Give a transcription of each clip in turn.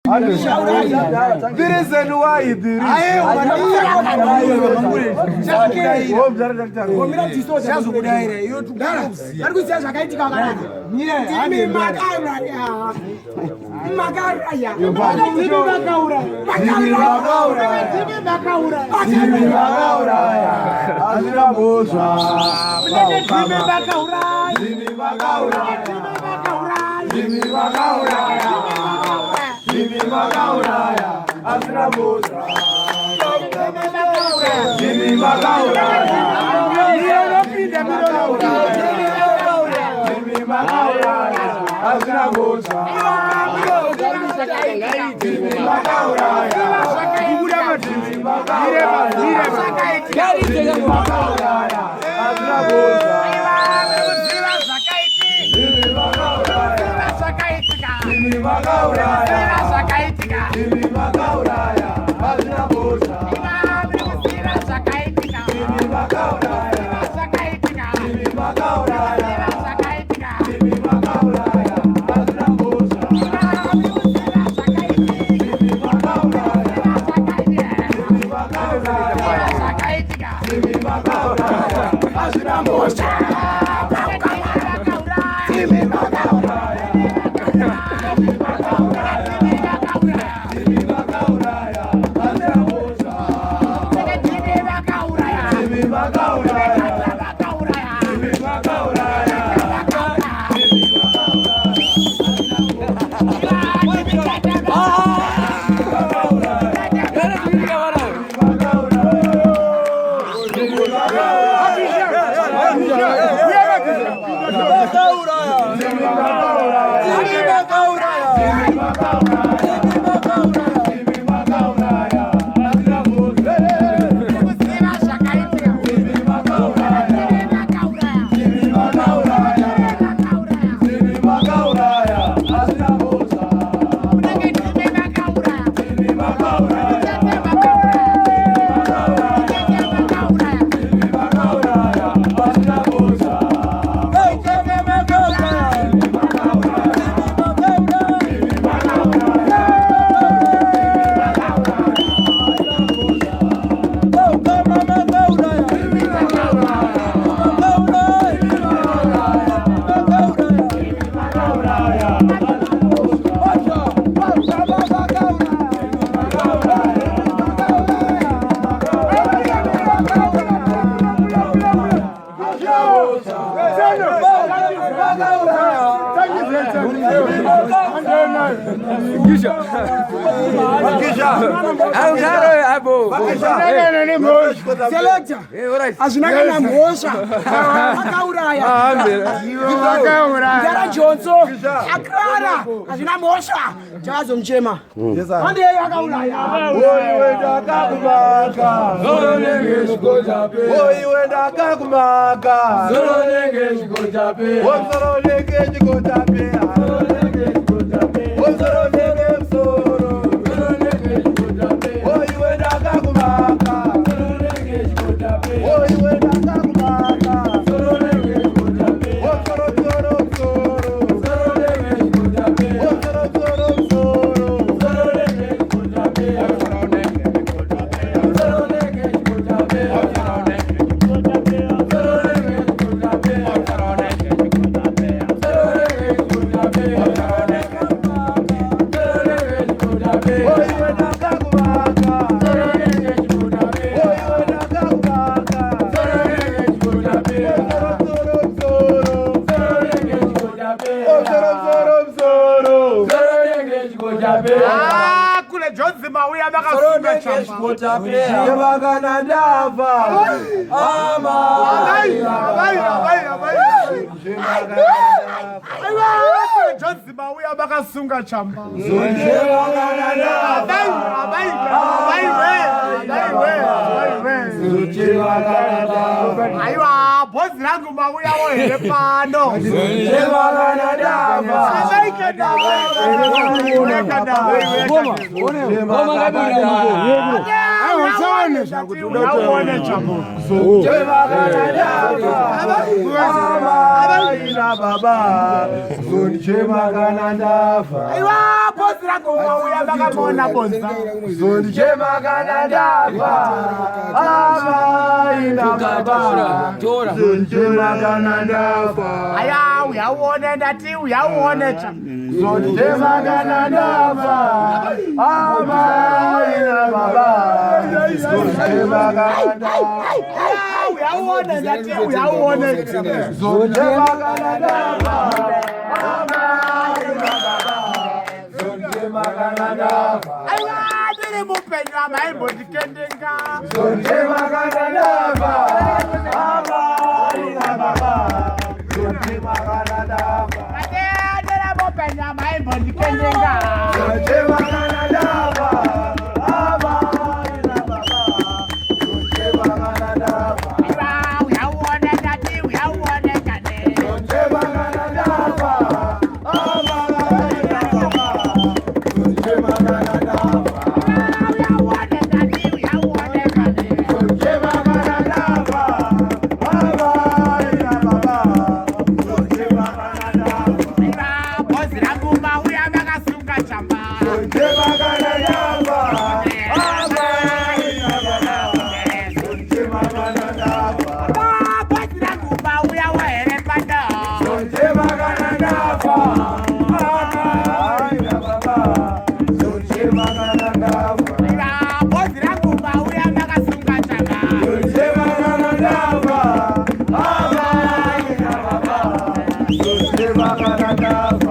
The reason why there Kule Johnson we are bakasunga chamba. Baba, Bosra kumauya bakamona bonza. Zonje magana dava. Aba ina baba. Zonje magana dava. Aya uyaone ndati uyaone cha. Zonje magana dava. Aba ina baba. Zonje magana dava. Uyaone ndati uyaone cha. Zonje magana dava. Aya dile mupenyo maimbo dikendenga. Zonje magana dava. Aba ina baba. Zonje magana dava. Aya dile mupenyo maimbo dikendenga. Zonje magana dava. Aba ina baba. Zonje magana dava. Aya uyaone ndati uyaone kane. Zonje magana dava. Aba ina baba. Zonje magana dava. Uyaone ndati uyaone kane. Zonje magana dava. Aba ina baba. Zonje magana dava. Aya bosra kumauya bakasunga chamba. Zonje magana dava. Aba ina baba. Zonje magana dava. Bosra kumauya wahere panda. Zonje magana dava. Aba ina baba. Zonje magana dava. Aya bosra kumauya bakasunga chamba. Zonje magana dava. Aba ina baba. Zonje magana dava.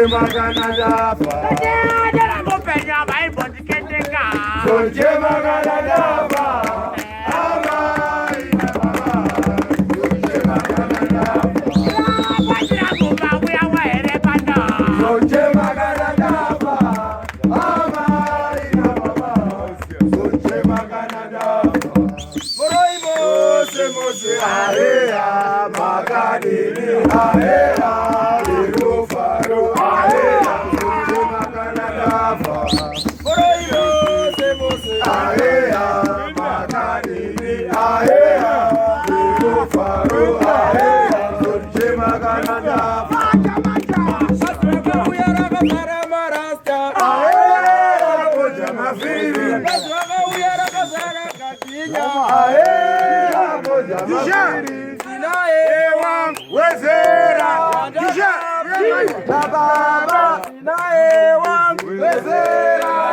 Magana dava. Dela mupenyo maimbo dikendenga. Zonje magana dava. Aba ina baba. Zonje magana dava. Bosra kumauya wahere panda. Zonje magana dava. Aba ina baba. Zonje magana dava. Moroi mose aea magadini aea liru faro aea zonje magana dava. Moroi mose aea magadini aea liru faro aea zonje magana dava. Wedzera, baba, Wedzera,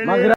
Magribhi